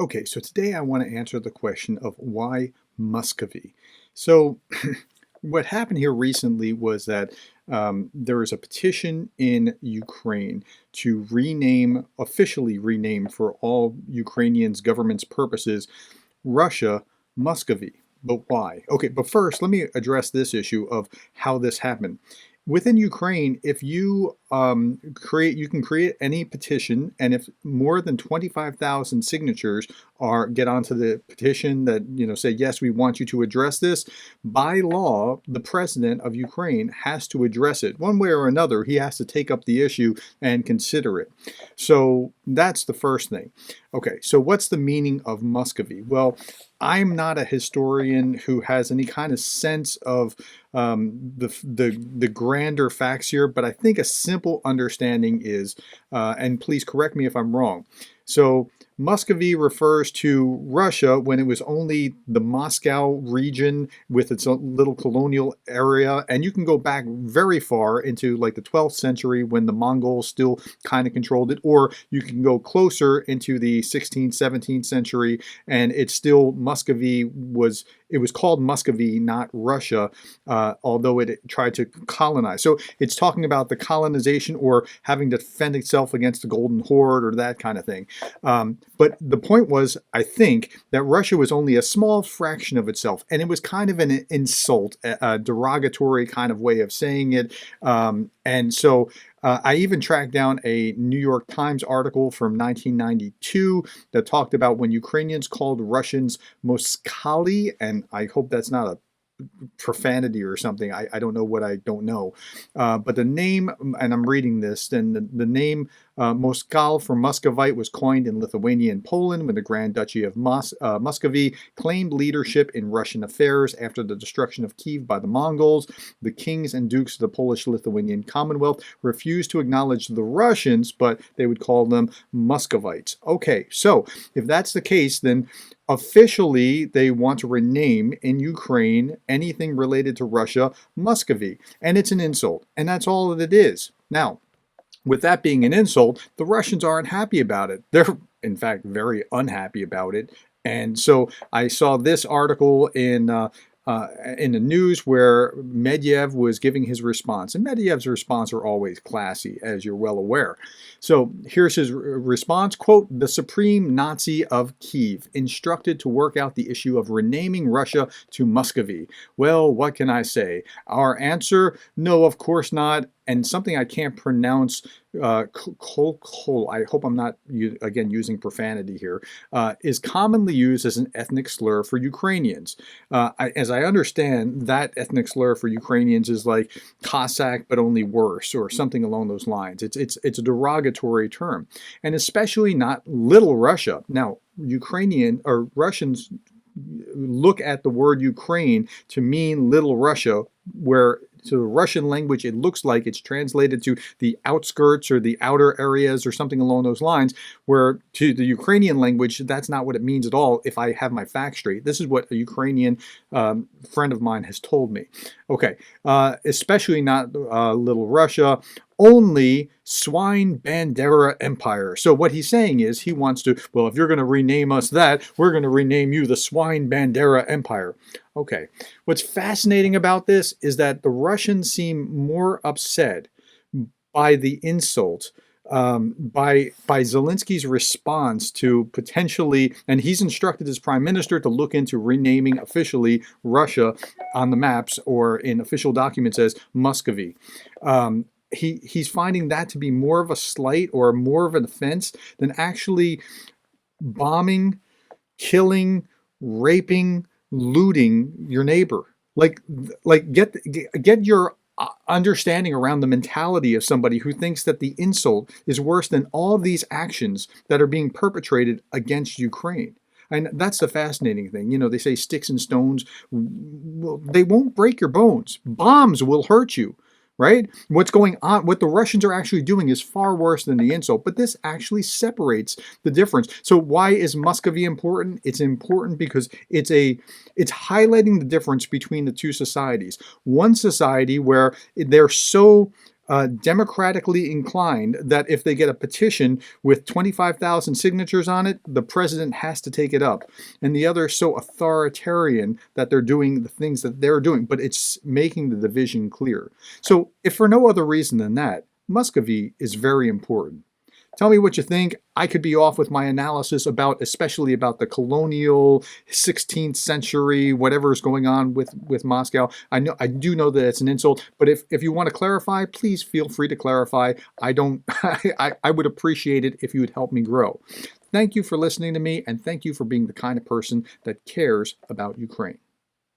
Okay, so today I want to answer the question of why Muscovy. So, what happened here recently was that there was a petition in Ukraine to officially rename for all Ukrainians' government's purposes, Russia Muscovy. But why? Okay, but first, let me address this issue of how this happened. Within Ukraine, if you you can create any petition, and if more than 25,000 signatures get onto the petition that say yes, we want you to address this. By law, the president of Ukraine has to address it one way or another. He has to take up the issue and consider it. So that's the first thing. Okay, so what's the meaning of Muscovy? Well, I'm not a historian who has any kind of sense of the grander facts here, but I think a simple understanding is, and please correct me if I'm wrong. So Muscovy refers to Russia when it was only the Moscow region with its own little colonial area. And you can go back very far into like the 12th century when the Mongols still kind of controlled it, or you can go closer into the 16th, 17th century, and it's still it was called Muscovy, not Russia, although it tried to colonize. So it's talking about the colonization or having to defend itself against the Golden Horde or that kind of thing. But the point was, I think, that Russia was only a small fraction of itself, and it was kind of an insult, a derogatory kind of way of saying it. And so I even tracked down a New York Times article from 1992 that talked about when Ukrainians called Russians Muscali, and I hope that's not a profanity or something. I don't know what I don't know. But the name, and I'm reading this, then the name Moskal for Muscovite was coined in Lithuania and Poland when the Grand Duchy of Muscovy claimed leadership in Russian affairs after the destruction of Kiev by the Mongols. The kings and dukes of the Polish-Lithuanian Commonwealth refused to acknowledge the Russians, but they would call them Muscovites. Okay, so if that's the case, then officially, they want to rename in Ukraine anything related to Russia Muscovy, and it's an insult, and that's all that it is. Now, with that being an insult, the Russians aren't happy about it. They're, in fact, very unhappy about it. And so I saw this article in the news where Medvedev was giving his response. And Medvedev's response are always classy, as you're well aware. So here's his response, quote, "The Supreme Nazi of Kiev instructed to work out the issue of renaming Russia to Muscovy. Well, what can I say? Our answer, no, of course not. And something I can't pronounce, I hope I'm not, again, using profanity here, is commonly used as an ethnic slur for Ukrainians. As I understand, that ethnic slur for Ukrainians is like Cossack, but only worse, or something along those lines. It's a derogatory term, and especially not Little Russia. Now, Ukrainian or Russians look at the word Ukraine to mean Little Russia, where to the Russian language, it looks like it's translated to the outskirts or the outer areas or something along those lines, where to the Ukrainian language, that's not what it means at all, if I have my facts straight. This is what a Ukrainian friend of mine has told me. Okay, especially not Little Russia, only Swine Bandera Empire. So what he's saying is he wants to, well, if you're going to rename us that, we're going to rename you the Swine Bandera Empire. Okay, what's fascinating about this is that the Russians seem more upset by the insult, by Zelensky's response to potentially, and he's instructed his prime minister to look into renaming officially Russia on the maps or in official documents as Muscovy. He's finding that to be more of a slight or more of an offense than actually bombing, killing, raping, looting your neighbor. Like get your understanding around the mentality of somebody who thinks that the insult is worse than all of these actions that are being perpetrated against Ukraine. And that's the fascinating thing. You know, they say sticks and stones, well, they won't break your bones. Bombs will hurt you. Right? What's going on, what the Russians are actually doing is far worse than the insult, but this actually separates the difference. So why is Muscovy important? It's important because it's highlighting the difference between the two societies. One society where they're so democratically inclined that if they get a petition with 25,000 signatures on it, the president has to take it up. And the other so authoritarian that they're doing the things that they're doing, but it's making the division clear. So if for no other reason than that, Muscovy is very important. Tell me what you think. I could be off with my analysis about, especially about the colonial 16th century, whatever is going on with Moscow. I do know that it's an insult, but if you want to clarify, please feel free to clarify. I don't, I would appreciate it if you would help me grow. Thank you for listening to me, and thank you for being the kind of person that cares about Ukraine.